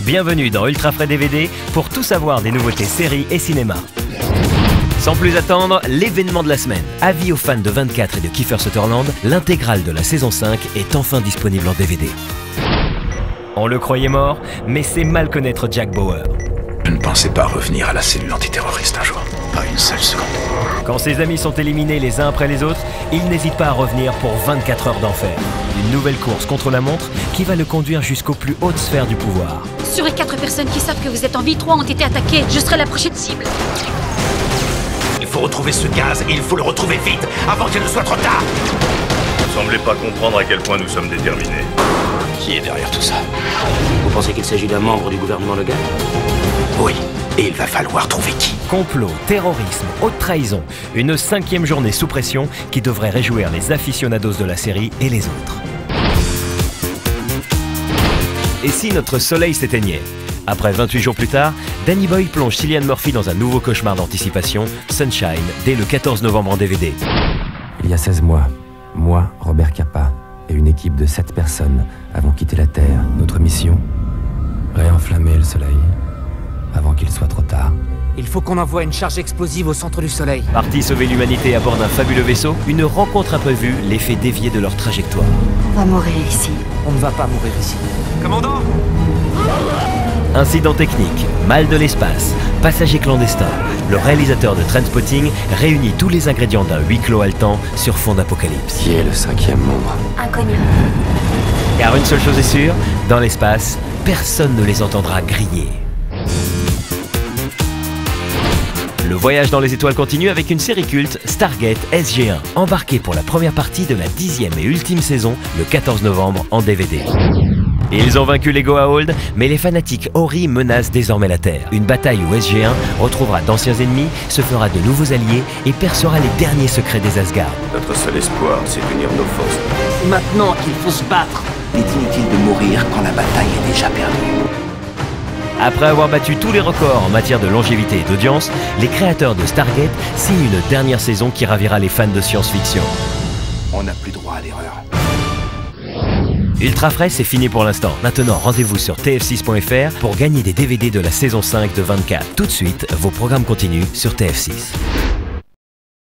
Bienvenue dans Ultra Frais DVD pour tout savoir des nouveautés séries et cinéma. Sans plus attendre, l'événement de la semaine. Avis aux fans de 24 et de Kiefer Sutherland, l'intégrale de la saison 5 est enfin disponible en DVD. On le croyait mort, mais c'est mal connaître Jack Bauer. Je ne pensais pas revenir à la cellule antiterroriste un jour. Pas une seule seconde. Quand ses amis sont éliminés les uns après les autres, il n'hésite pas à revenir pour 24 heures d'enfer. Une nouvelle course contre la montre qui va le conduire jusqu'aux plus hautes sphères du pouvoir. Sur les 4 personnes qui savent que vous êtes en vie, 3 ont été attaquées. Je serai la prochaine cible. Il faut retrouver ce gaz et il faut le retrouver vite, avant qu'il ne soit trop tard. Vous ne semblez pas comprendre à quel point nous sommes déterminés. Qui est derrière tout ça? Vous pensez qu'il s'agit d'un membre du gouvernement local? Oui, et il va falloir trouver qui. Complot, terrorisme, haute trahison, une 5e journée sous pression qui devrait réjouir les aficionados de la série et les autres. Et si notre soleil s'éteignait? Après 28 jours plus tard, Danny Boyle plonge Cillian Murphy dans un nouveau cauchemar d'anticipation, Sunshine, dès le 14 novembre en DVD. Il y a 16 mois, moi, Robert Capa, et une équipe de 7 personnes avons quitté la Terre. Notre mission? Réenflammer le Soleil, avant qu'il soit trop tard. Il faut qu'on envoie une charge explosive au centre du Soleil. Parti sauver l'humanité à bord d'un fabuleux vaisseau, une rencontre imprévue les fait dévier de leur trajectoire. On va mourir ici. On ne va pas mourir ici. Commandant! Incident technique, mal de l'espace, passager clandestin. Le réalisateur de Trainspotting réunit tous les ingrédients d'un huis clos haletant sur fond d'apocalypse. Qui est le 5e membre? Inconnu. Car une seule chose est sûre, dans l'espace, personne ne les entendra griller. Le voyage dans les étoiles continue avec une série culte, Stargate SG-1, embarquée pour la première partie de la 10e et ultime saison, le 14 novembre en DVD. Ils ont vaincu les Goa'uld, mais les fanatiques Ori menacent désormais la Terre. Une bataille où SG-1 retrouvera d'anciens ennemis, se fera de nouveaux alliés et percera les derniers secrets des Asgard. Notre seul espoir, c'est d'unir nos forces. Maintenant qu'il faut se battre. Il est inutile de mourir quand la bataille est déjà perdue. Après avoir battu tous les records en matière de longévité et d'audience, les créateurs de Stargate signent une dernière saison qui ravira les fans de science-fiction. On n'a plus droit à l'erreur. Ultra Frais, c'est fini pour l'instant. Maintenant, rendez-vous sur tf6.fr pour gagner des DVD de la saison 5 de 24. Tout de suite, vos programmes continuent sur TF6.